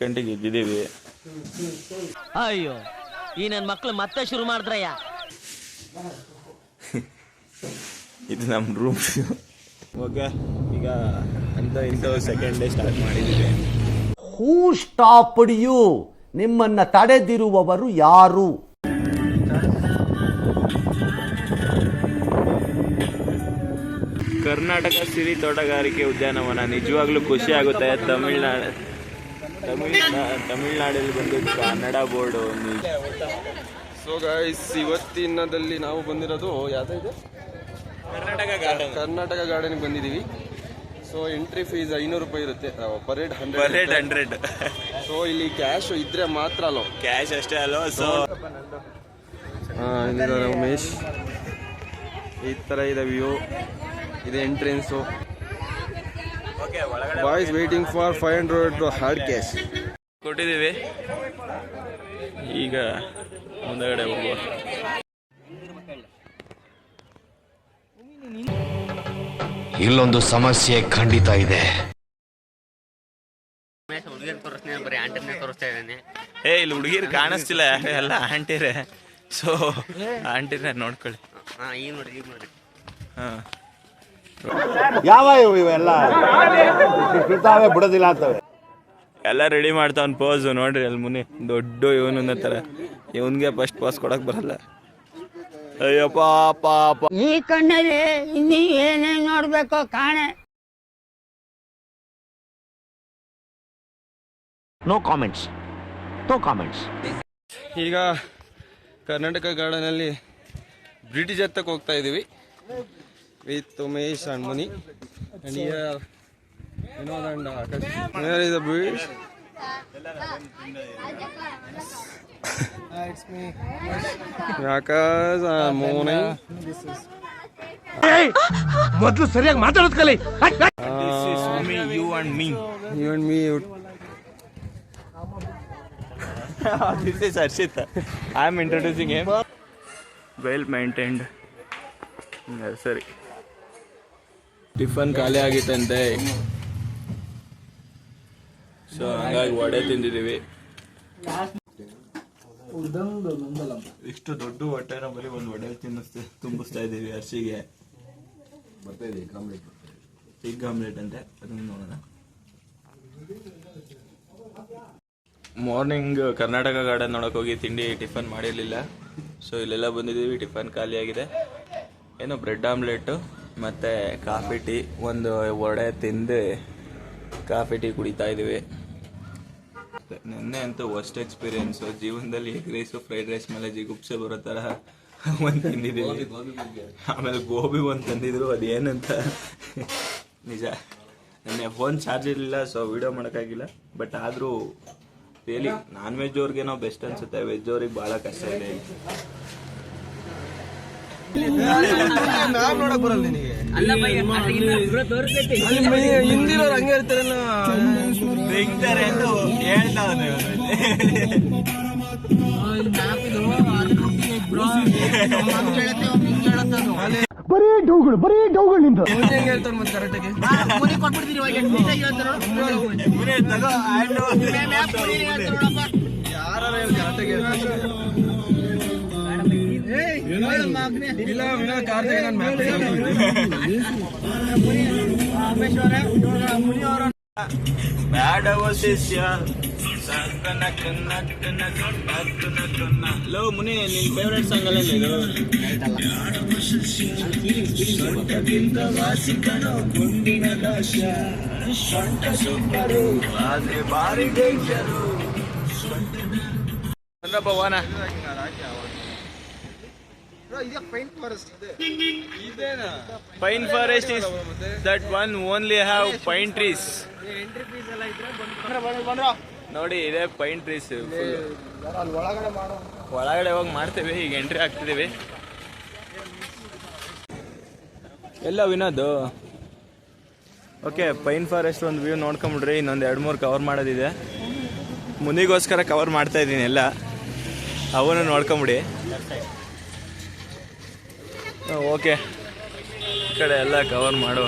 ಗಂಟೆಗೆ ಎದ್ದಿದ್ದೀವಿ. ಅಯ್ಯೋ ಈ ನನ್ನ ಮಕ್ಳು ಮತ್ತೆ ಶುರು ಮಾಡಿದ್ರಯ್ಯ. ಇದು ನಮ್ಮ ರೂಮ್. ಓಕೆ, ಈಗ ಇಂಥ ಸೆಕೆಂಡ್ ಡೇ ಸ್ಟಾರ್ಟ್ ಮಾಡಿದ್ದೀವಿ. ಹೂ ಸ್ಟಾಪ್ಡ್ ಯು? ನಿಮ್ಮನ್ನ ತಡೆದಿರುವವರು ಯಾರು? ಕರ್ನಾಟಕ ಸಿರಿ ತೋಟಗಾರಿಕೆ ಉದ್ಯಾನವನ ನಿಜವಾಗ್ಲೂ ಖುಷಿ ಆಗುತ್ತೆ. ತಮಿಳ್ನಾಡಲ್ಲಿ ಬಂದು ಕನ್ನಡ ಬೋರ್ಡು. ಸೊ ಗೈಸ್, ಇವತ್ತಿನದಲ್ಲಿ ನಾವು ಬಂದಿರೋದು ಯಾವ್ದು ಇದೆ, ಕರ್ನಾಟಕ ಗಾರ್ಡನ್ಗೆ ಬಂದಿದ್ದೀವಿ. ಸೊ ಎಂಟ್ರಿ ಫೀಸ್ 500 ರೂಪಾಯಿ ಇರುತ್ತೆ, ಪರೇಡ್ 100. ಸೊ ಇಲ್ಲಿ ಕ್ಯಾಶ್ ಇದ್ರೆ ಮಾತ್ರ ಅಲ್ಲೋ, ಕ್ಯಾಶ್ ಅಷ್ಟೇ ಅಲ್ವ. ಸೊ ಉಮೇಶ್, ಈ ಥರ ಇದೆ ವ್ಯೂ, ಇದೆ entrance. Boys waiting for 500 hard cash ಕೊಟ್ಟಿದ್ದೀವಿ. ಈಗ ಮುಂದಗಡೆ ಹೋಗುವ. ಇಲ್ಲೊಂದು ಸಮಸ್ಯೆ ಖಂಡಿತ ಇದೆ. ಇಲ್ಲಿ ಹುಡುಗಿರು ಕಾಣಿಸ್ತಿಲ್ಲ, ಎಲ್ಲ ಆಂಟಿರೇ. ಸೊ ಆಂಟಿರೇ ನೋಡ್ಕೊಳ್ಳಿ. ಯಾವ ಇವೆಲ್ಲ ಬಿಡೋದಿಲ್ಲ ಅಂತವೆ. ಎಲ್ಲ ರೆಡಿ ಮಾಡ್ತಾವನ್ ಪೋಸ್ ನೋಡ್ರಿ. ಅಲ್ಲಿ ಮುನಿ ದೊಡ್ಡ ಇವನ ತರ, ಇವನ್ಗೆ ಫಸ್ಟ್ ಪೋಸ್ ಕೊಡಕ್ ಬರಲ್ಲ. ಅಯ್ಯಪ್ಪ ಪಾಪ, ಈ ಕಣ್ಣಲ್ಲಿ ಇನ್ನೀ ಏನೇನ್ ನೋಡ್ಬೇಕು ಕಾಣೆ. No comments. ಈಗ ಕರ್ನಾಟಕ ಗಾರ್ಡನಲ್ಲಿ ಬ್ರಿಟಿಷ್ ಹತ್ತಕ್ಕೆ ಹೋಗ್ತಾ ಇದ್ದೀವಿ with Umesh and Muni. And here Vinod and Akash. Where is the bridge? It's me. Akash and Moni. ಮೊದಲು ಸರಿಯಾಗಿ ಮಾತಾಡೋದು ಕಲಿ. This is me, you and me. You and me. This is Arshit. I am introducing him. Well maintained nursery. Tiffin ಖಾಲಿ ಆಗಿತ್ತಂತೆ, so ಹಾಗಾಗಿ ವಡೆ ತಿಂದಿದ್ದೀವಿ. ಇಷ್ಟು ದೊಡ್ಡ ಹೊಟ್ಟೆನ ಬರೀ ಒಂದು ವಡೆ ತುಂಬಿಸ್ತಾ ಇದ್ದೀವಿ. ಹರ್ಷಿಗೆ ಎಗ್ ಆಮ್ಲೆಟ್ ಅಂತೆ, ಅದನ್ನು ನೋಡೋಣ. ಮಾರ್ನಿಂಗ್ ಕರ್ನಾಟಕ ಗಾರ್ಡನ್ ನೋಡಕ್ ಹೋಗಿ ಟಿಫನ್ ಮಾಡಿರಲಿಲ್ಲ. ಸೊ ಇಲ್ಲೆಲ್ಲ ಬಂದಿದ್ದೀವಿ. ಟಿಫನ್ ಖಾಲಿ ಆಗಿದೆ. ಏನೋ ಬ್ರೆಡ್ ಆಮ್ಲೆಟು ಮತ್ತು ಕಾಫಿ ಟೀ, ಒಂದು ವಡೆ ತಿಂದು ಕಾಫಿ ಟೀ ಕುಡಿತಾ ಇದ್ದೀವಿ. ನೆನ್ನೆ ಅಂತೂ ವರ್ಸ್ಟ್ ಎಕ್ಸ್ಪೀರಿಯನ್ಸು ಜೀವನದಲ್ಲಿ. ಎಗ್ ರೈಸು ಫ್ರೈಡ್ ರೈಸ್ ಮೇಲೆ ಜಿಗುಪ್ಸೆ ಬರೋ ಥರ ಒಂದು ತಿಂದಿದ್ದೀವಿ. ಆಮೇಲೆ ಗೋಬಿ ಒಂದು ತಂದಿದ್ರು, ಅದೇನಂತ ನಿಜ. ನೆನ್ನೆ ಫೋನ್ ಚಾರ್ಜ್ ಇರಲಿಲ್ಲ, ಸೊ ವಿಡಿಯೋ ಮಾಡೋಕ್ಕಾಗಿಲ್ಲ. ಬಟ್ ಆದರೂ ರಿಯಲಿ ನಾನ್ ವೆಜ್ ಅವ್ರಿಗೇನೋ ಬೆಸ್ಟ್ ಅನಿಸುತ್ತೆ, ವೆಜ್ ಅವ್ರಿಗೆ ಭಾಳ ಕಷ್ಟ ಇದೆ. ನೋಡಕ್ ಬರಲ್ಲ ನಿನಗೆ, ಹಿಂದಿರೋರು ಹಂಗೆ ಇರ್ತಾರಲ್ಲ, ತೆಗ್ತಾರೆ ಅಂತ ಹೇಳ್ತಾವನೆ. ಬರೀ ಡೌಗಳು ನಿಂತು ಹೆಂಗೆ ಹೇಳ್ತಾರೆ ಮತ್ತೆ ಕರೆಕ್ಟಾಗಿ. ಯಾರು ಕರೆಕ್ಟಾಗಿ ಲೋ ಮುನಿ, ನಿನ್ ಫೇವ್ರೆಟ್ ಸಾಂಗ್ ಅಲ್ಲ ಇದು? Pine forest is that one only have pine trees. ನೋಡಿ, ಇದೆ ಪೈನ್ ಟ್ರೀಸ್. ಒಳಗಡೆ ಹೋಗಿ ಮಾಡ್ತೇವೆ. ಈಗ ಎಂಟ್ರಿ ಆಗ್ತಿದ್ದೀವಿ. ಎಲ್ಲ ವಿನೋದ್. ಓಕೆ, ಪೈನ್ ಫಾರೆಸ್ಟ್ ಒಂದು ವ್ಯೂ ನೋಡ್ಕೊಂಬಿಡ್ರಿ. ಇನ್ನೊಂದು 2-3 ಕವರ್ ಮಾಡೋದಿದೆ. ಮುನಿಗೋಸ್ಕರ ಕವರ್ ಮಾಡ್ತಾ ಇದ್ದೀನಿ ಎಲ್ಲ, ಅವನು ನೋಡ್ಕೊಂಬಿಡಿ. ಓಕೆ, ಈ ಕಡೆ ಎಲ್ಲ ಕವರ್ ಮಾಡುವ.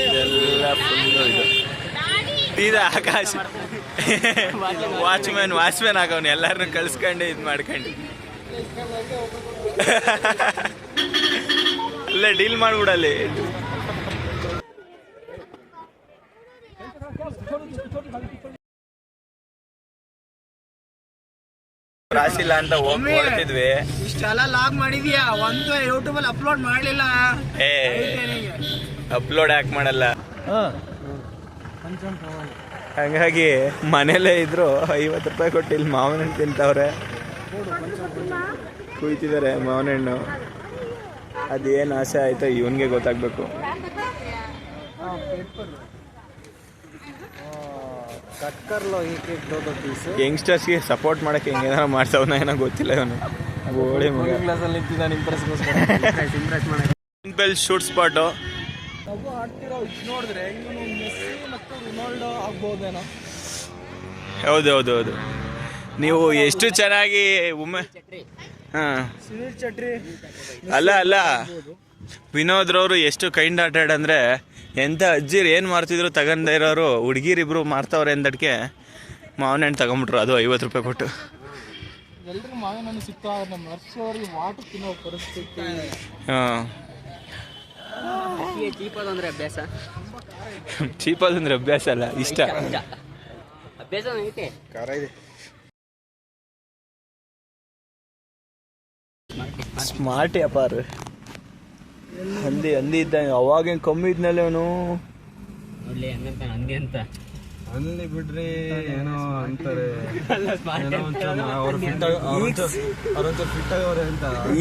ಇದೆಲ್ಲ ಫುಲ್ಲು ಇದು. ಸೀದಾ ಆಕಾಶ ವಾಚ್ಮ್ಯಾನ್ ಆಗವನು ಎಲ್ಲಾರನ್ನೂ ಕಳ್ಸ್ಕೊಂಡು ಇದು ಮಾಡ್ಕೊಂಡು ಅಲ್ಲೇ ಡೀಲ್ ಮಾಡ್ಬಿಡಲ್ಲಿ. ರಾಸಿಲ್ಲ ಅಂತ ಹೋಗ್ತಿದ್ವಿ. ಇಷ್ಟೆಲ್ಲ ಲಾಗ್ ಮಾಡಿದ್ಯಾ, ಒಂದು ಯೂಟ್ಯೂಬ್ ಅಲ್ಲಿ ಅಪ್ಲೋಡ್ ಮಾಡ್ಲಿಲ್ಲ. ಅಪ್ಲೋಡ್ ಯಾಕೆ ಮಾಡಲ್ಲ? ಹಂಗಾಗಿ ಮನೇಲೇ ಇದ್ರು 50 ರೂಪಾಯಿ ಕೊಟ್ಟು ಇಲ್ಲಿ ಮಾವಿನ ಹಣ್ಣು ತಿಂತವ್ರೆ, ಕುಯ್ತಿದ್ದಾರೆ ಮಾವಿನ ಹಣ್ಣು. ಅದೇನು ಆಸೆ ಆಯ್ತೋ ಇವನ್ಗೆ ಗೊತ್ತಾಗ್ಬೇಕು. ಯಂಗ್ಸ್ಟರ್ಸ್ಗೆ ಸಪೋರ್ಟ್ ಮಾಡಕ್ಕೆ ಹೆಂಗೇನಾರು ಮಾಡ್ಸವನ ಏನೋ ಗೊತ್ತಿಲ್ಲ ಇವನು. ಗೋಳಿ ಸಿಂಪಲ್ ಶೂಟ್ ಸ್ಪಾಟು. ಹೌದು. ನೀವು ಎಷ್ಟು ಚೆನ್ನಾಗಿ ಅಲ್ಲ ವಿನೋದ್ರವರು ಎಷ್ಟು ಕೈಂಡ್ ಆಟಾಡ್ ಅಂದರೆ, ಎಂಥ ಅಜ್ಜಿರು ಏನು ಮಾಡ್ತಿದ್ರು ತಗೊಂಡ ಇರೋರು ಹುಡುಗಿರಿಬ್ರು ಮಾರ್ತಾವ್ರೆ ಅಂದಕ್ಕೆ ಮಾವಿನ ಹಣ್ಣು ತಗೊಂಬಿಟ್ರು, ಅದು 50 ರೂಪಾಯಿ ಕೊಟ್ಟು. ಹಾಂ, ಚೀಪದಂದ್ರೆ ಅಭ್ಯಾಸ ಅಲ್ಲ, ಇಷ್ಟ. ಸ್ಮಾರ್ಟ್ ವ್ಯಾಪಾರ. ಹಂದಿ ಇದ್ದ ಅವಾಗೇನು ಕಮ್ಮಿ ಇದ್ನಲ್ಲ ಅವನು. ಅಲ್ಲಿ ಬಿಡ್ರಿ ಏನೋ ಅಂತಾರೆ,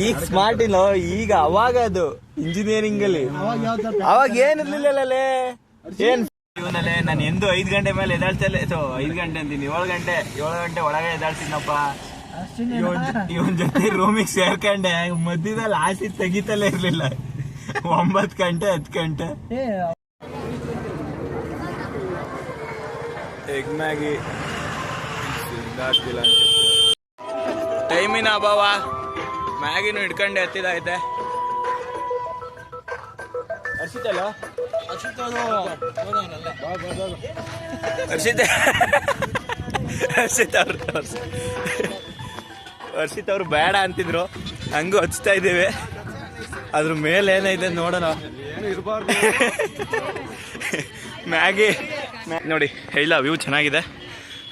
ಈಗ ಸ್ಮಾರ್ಟ್ ಇಲ್ಲ, ಈಗ ಅವಾಗ ಅದು ಇಂಜಿನಿಯರಿಂಗ್ ಅಲ್ಲಿ. ಅವಾಗ ಏನಿರ್ಲಿಲ್ಲಲ್ಲೇ ಏನ್ ಇವನಲ್ಲೇ. ನಾನು ಎಂದು 5 ಗಂಟೆ ಮೇಲೆ ಎದಾಳ್ತಲ್ಲ, 5 ಗಂಟೆ ಅಂತೀನಿ, 7 ಗಂಟೆ ಒಳಗೆ ಎದಾಳ್ತೀನಪ್ಪ. ಇವನ್ ಜೊತೆ ರೂಮಿಗೆ ಸೇರ್ಕೊಂಡೆ, ಮಧ್ಯದಲ್ಲಿ ಆಸಿ ತೆಗಿತಲೇ ಇರ್ಲಿಲ್ಲ. 9 ಗಂಟೆ 10 ಗಂಟೆ ಎಗ್ ಮ್ಯಾಗಿ ಆಗ್ತಿಲ್ಲ ಅನ್ಸುತ್ತೆ. ಟೈಮಿನ ಅಭಾವ, ಮ್ಯಾಗಿನೂ ಹಿಡ್ಕೊಂಡೆ ಎತ್ತಿದೈತೆ. ಹರ್ಷಿತಲ್ಲ ಹರ್ಷಿತ್ ಅವ್ರು ಬೇಡ ಅಂತಿದ್ರು, ಹಂಗೂ ಹಚ್ತಾ ಇದ್ದೀವಿ. ಅದ್ರ ಮೇಲೆ ಏನೈತೆ ನೋಡೋಣ. ಮ್ಯಾಗಿ ನೋಡಿ, ಇಲ್ಲ ವ್ಯೂ ಚೆನ್ನಾಗಿದೆ.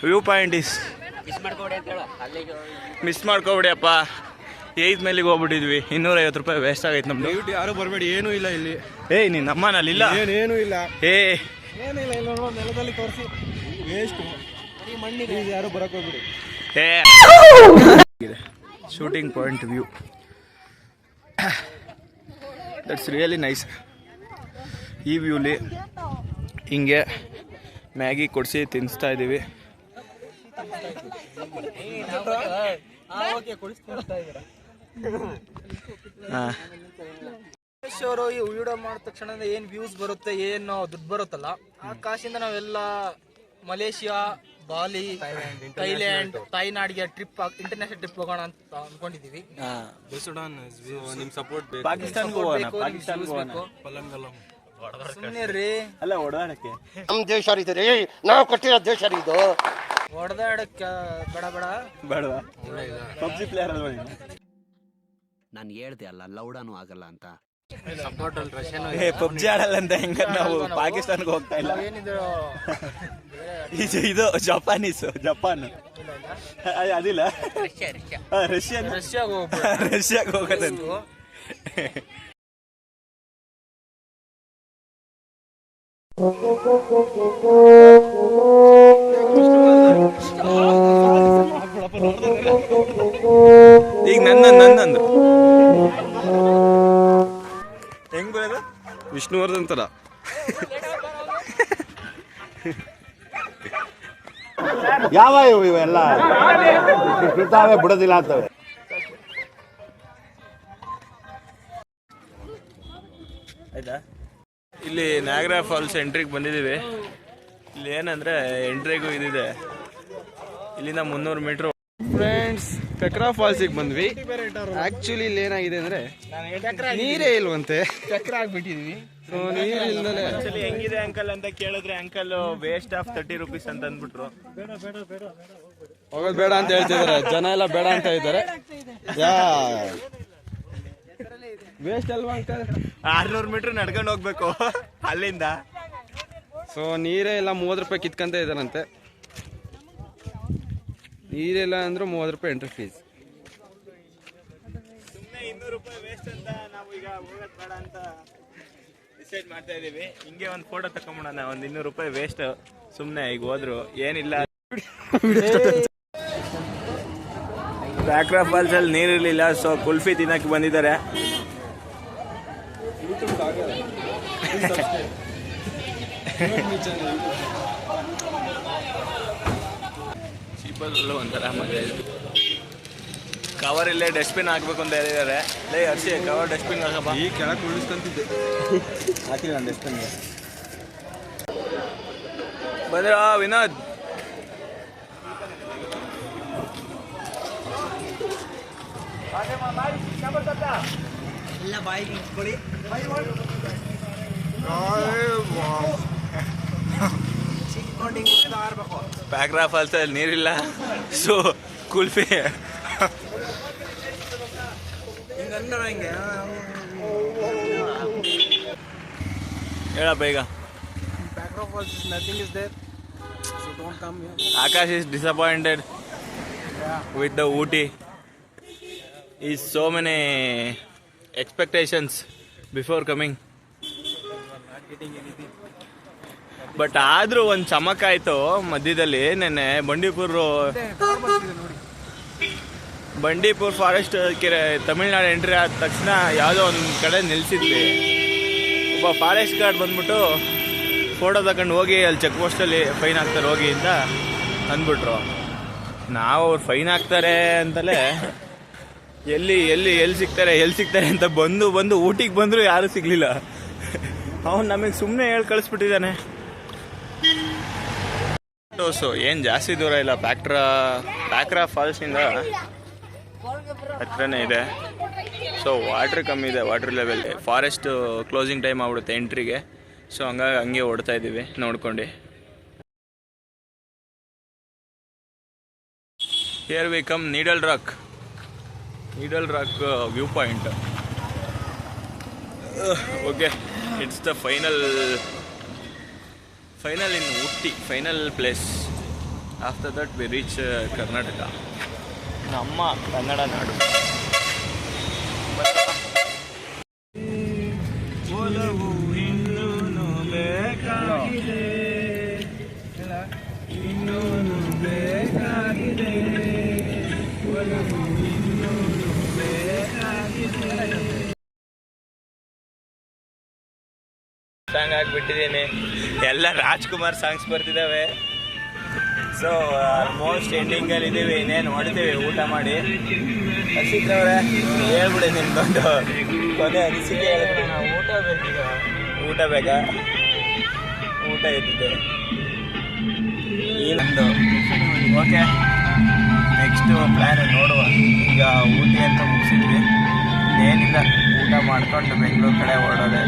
ವ್ಯೂ ಪಾಯಿಂಟ್ ಇಸ್ ಮಿಸ್ ಮಾಡ್ಕೊಬಿಡಿಯಪ್ಪ. 8 ಮೇಲಿಗೆ ಹೋಗ್ಬಿಟ್ಟಿದ್ವಿ, 250 ರೂಪಾಯಿ ವೇಸ್ಟ್ ಆಗೈತೆ ನಮ್ದು. ಯಾರು ಬರಬೇಡಿ, ಏನೂ ಇಲ್ಲ ಇಲ್ಲಿ. ಏಯ್ ನೀನು ನಮ್ಮನಲ್ಲಿಲ್ಲ, ಏನೂ ಇಲ್ಲ, ಏನಿಲ್ಲ. ನೆಲದಲ್ಲಿ ತೋರಿಸಿ ವೇಸ್ಟ್, ಯಾರು ಬರಕ್ ಹೋಗ್ಬಿಡಿ. Shooting point view, that's really nice. ಈ ವ್ಯೂಲಿ ಹಿಂಗೆ ಮ್ಯಾಗಿ ಕೊಡಿಸಿ ತಿನ್ನಿಸ್ತಾ ಇದ್ದೀವಿ. ಅವರು ಈ ವಿಡಿಯೋ ಮಾಡಿದ ತಕ್ಷಣ ಏನ್ ವ್ಯೂಸ್ ಬರುತ್ತೆ, ಏನು ದುಡ್ಡು ಬರುತ್ತಲ್ಲ, ಆ ಕಾಶಿಂದ ನಾವೆಲ್ಲ ಮಲೇಷಿಯಾ, ಬಾಲಿ, ಥೈಲ್ಯಾಂಡ್, ತಾಯ್ನಾಡಿಗೆ ಟ್ರಿಪ್, ಇಂಟರ್ನ್ಯಾಷನಲ್ ಟ್ರಿಪ್ ಹೋಗೋಣ ಅಂತ ಅನ್ಕೊಂಡಿದೀವಿ. ನಿಮ್ ಸಪೋರ್ಟ್ ಬೇಕು. ಸುಮ್ಮನೆ ರೀ, ಅಲ್ಲ ಓಡಾಡಕ್ಕೆ ನಮ್ ದೇಶ ರೀ, ನಾವು ಕೊಟ್ಟಿರೋ ದೇಶ ಇದು. ಹೊಡೆದಾಡಕ್ಕೆ ಬೇಡವಾ? ಪಬ್ಜಿ ಪ್ಲೇಯರ್ ಅಲ್ವಾ? ನಾನು ಹೇಳ್ದೆ ಅಲ್ಲ, ಲೌಡಾನು ಆಗಲ್ಲ ಅಂತ. ಪಬ್ಜಿ ಆಡಲ್ಲ ಅಂತ ಹೆಂಗ ನಾವು ಪಾಕಿಸ್ತಾನಕ್ಕೆ ಹೋಗ್ತಾ ಇಲ್ಲ. ಇದು ಜಪಾನ್ ಅದಿಲ್ಲ, ರಷ್ಯಾಗೆ ಹೋಗೋದಂತ. ಈಗ ನಂದು ಹೆಂಗ್ ಬರೋದು? ವಿಷ್ಣುವರ್ಧನ್ ತರ. ಯಾವ ಇವೆಲ್ಲ ಬಿಡೋದಿಲ್ಲ ಅಂತವೆ. ಆಯ್ತಾ? ಇಲ್ಲಿ ನಾಗರಾ ಫಾಲ್ಸ್ ಎಂಟ್ರಿಗೆ ಬಂದಿದ್ದೀವಿ. ಇಲ್ಲಿ ಏನಂದ್ರೆ ಎಂಟ್ರಿಗೂ ಇದಿದೆ, ಇಲ್ಲಿಂದ 300 ಮೀಟ್ರ್. ಫ್ರೆಂಡ್ಸ್, ಪೆಕ್ರಾ ಫಾಲ್ಸಿಗೆ ಬಂದ್ವಿ. ಆಕ್ಚುಲಿ ಇಲ್ಲಿ ಏನಾಗಿದೆ ಅಂದ್ರೆ ನೀರೇ ಇಲ್ವಂತೆ. ಚಕ್ರ ಆಗ್ಬಿಟ್ಟಿದೀವಿ. ಸೊ ನೀರಿಲ್ದಲೆ ಹೆಂಗಿದೆ ಅಂಕಲ್ ಅಂತ ಕೇಳಿದ್ರೆ ಅಂಕಲ್ ವೇಸ್ಟ್ ಆಫ್ 30 rupees ಅಂತ ಅಂದ್ಬಿಟ್ರು. ಹೋಗೋದು ಬೇಡ ಅಂತ ಹೇಳ್ತಿದ್ದಾರೆ ಜನ ಎಲ್ಲ, ಬೇಡ ಅಂತ ಇದ್ದಾರೆ. ವೇಸ್ಟ್ ಅಲ್ವಾ ಅಂಕಲ್? 600 ಮೀಟರ್ ನಡ್ಕೊಂಡು ಹೋಗ್ಬೇಕು ಅಲ್ಲಿಂದ. ಸೊ ನೀರೇ ಇಲ್ಲ, 30 ರೂಪಾಯಿ ಕಿತ್ಕೊಂತ ಇದ್ದಾರಂತೆ. ನೀರಿಲ್ಲ ಅಂದ್ರೆ 30 ರೂಪಾಯಿ ಎಂಟ್ರಿ ಫೀಸ್. ಸುಮ್ಮನೆ 200 ರೂಪಾಯಿ ವೇಸ್ಟ್ ಅಂತ ನಾವು ಈಗ ಹೋಗೋದು ಬೇಡ ಅಂತ ಡಿಸೈಡ್ ಮಾಡ್ತಾ ಇದೀವಿ. ಹಿಂಗೆ ಒಂದು ಫೋಟೋ ತಕೊಂಬಿಡೋಣ, ಒಂದು 200 ರೂಪಾಯಿ ವೇಸ್ಟ್ ಸುಮ್ಮನೆ. ಈಗ ಹೋದ್ರು ಏನಿಲ್ಲ. ಬ್ಯಾಕ್ರಾ ಫಾಲ್ಸ್ ಅಲ್ಲಿ ನೀರಿರ್ಲಿಲ್ಲ, ಸೊ ಕುಲ್ಫಿ ತಿನ್ನಕ್ಕೆ ಬಂದಿದ್ದಾರೆ. ಚೀಪಲ್ಲೂ ಒಂಥರ ಮಜಾ ಇದೆ. ಕವರ್ ಇಲ್ಲೇ ಡಸ್ಟ್ಬಿನ್ ಹಾಕ್ಬೇಕು ಅಂತ ಹೇಳಿದ್ದಾರೆ. ಲೇ ಹರ್ಷಿ, ಕವರ್ ಡಸ್ಟ್ಬಿನ್ ಹಾಕಪ್ಪ. ಈ ಕೆಳಗೆ ಉಳಿಸ್ಕೊಂತಿದ್ದೆ, ಹಾಕಿ ನಾನು ಡಸ್ಟ್ಬಿನ್ ಬಂದ್ರ ವಿನೋದ್. ಬ್ಯಾಕ್ರಾ ಫಾಲ್ಸ್ ಅಲ್ಲಿ ನೀರಿಲ್ಲ, ಸೊ ಕುಲ್ಫಿ. ಹೇಳಪ್ಪ ಈಗ. Akash is disappointed with the Ooty. Is so many expectations before coming. But ಆದ್ರೂ ಒಂದು ಚಮಕಾಯ್ತು ಮಧ್ಯದಲ್ಲಿ. ನೆನ್ನೆ ಬಂಡೀಪುರ್ ಫಾರೆಸ್ಟ್ ಕೆರೆ ತಮಿಳ್ನಾಡು ಎಂಟ್ರಿ ಆದ ತಕ್ಷಣ ಯಾವುದೋ ಒಂದು ಕಡೆ ನಿಲ್ಸಿದ್ವಿ. ಒಬ್ಬ ಫಾರೆಸ್ಟ್ ಗಾರ್ಡ್ ಬಂದ್ಬಿಟ್ಟು ಫೋಟೋ ತಗೊಂಡು ಹೋಗಿ ಅಲ್ಲಿ ಚೆಕ್ ಪೋಸ್ಟಲ್ಲಿ ಫೈನ್ ಹಾಕ್ತಾರೆ ಹೋಗಿ ಅಂತ ಅಂದ್ಬಿಟ್ರು. ನಾವು ಅವ್ರು ಫೈನ್ ಹಾಕ್ತಾರೆ ಅಂತಲೇ ಎಲ್ಲಿ ಸಿಗ್ತಾರೆ ಅಂತ ಬಂದು ಊಟಿಗೆ ಬಂದರೂ ಯಾರೂ ಸಿಗಲಿಲ್ಲ. ಅವನು ನಮಗೆ ಸುಮ್ಮನೆ ಹೇಳಿ ಕಳಿಸ್ಬಿಟ್ಟಿದ್ದಾನೆ. ಸೊ ಏನು ಜಾಸ್ತಿ ದೂರ ಇಲ್ಲ, ಬ್ಯಾಕ್ರಾ ಫಾಲ್ಸ್ನಿಂದ ಹತ್ರನೇ ಇದೆ. ಸೊ ವಾಟ್ರ್ ಕಮ್ಮಿ ಇದೆ, water level. Forest closing time ಆಗ್ಬಿಡುತ್ತೆ ಎಂಟ್ರಿಗೆ. ಸೊ ಹಂಗಾಗಿ ಹಂಗೆ ಓಡ್ತಾ ಇದ್ದೀವಿ ನೋಡ್ಕೊಂಡು. Here we come needle rock view point. Okay, it's the final in Ooty, final place. After that we reach Karnataka, ನಮ್ಮ ಕನ್ನಡ ನಾಡು. ಒಲವು ಇನ್ನೂನು ಬೇಕಾಗಿದೆ, ಇನ್ನೂನು ಬೇಕಾಗಿದೆ, ಒಲವು ಇನ್ನೂನು ಬೇಕಾಗಿದೆ. ಸಾಂಗ್ ಹಾಕ್ಬಿಟ್ಟಿದ್ದೀನಿ. ಎಲ್ಲ ರಾಜ್ಕುಮಾರ್ ಸಾಂಗ್ಸ್ ಬರ್ತಿದ್ದಾವೆ. ಸೊ ಆಲ್ಮೋಸ್ಟ್ ಎಂಡಿಂಗಲ್ಲಿ ಇದ್ದೀವಿ. ಇನ್ನೇನು ಮಾಡ್ತೀವಿ ಊಟ ಮಾಡಿ. ಹಸಿದ್ದವ್ರೆ ಹೇಳ್ಬಿಡಿ ನಿಮ್ದೊಂದು ಕೊನೆ ಅನಿಸಿಕೆ ಹೇಳಿದ್ರೆ. ನಾವು ಊಟ ಬೇಕಾ? ಊಟ ಇದ್ದಿದೆ ಈ ನಮ್ಮದು. ಓಕೆ, ನೆಕ್ಸ್ಟ್ ಪ್ಲ್ಯಾನ್ ನೋಡುವ. ಈಗ ಊಟಿ ಅಂತ ಮುಗಿಸಿದ್ವಿ, ಏನಿಲ್ಲ ಊಟ ಮಾಡ್ಕೊಂಡು ಬೆಂಗಳೂರು ಕಡೆ ಹೊರಡೋದೆ.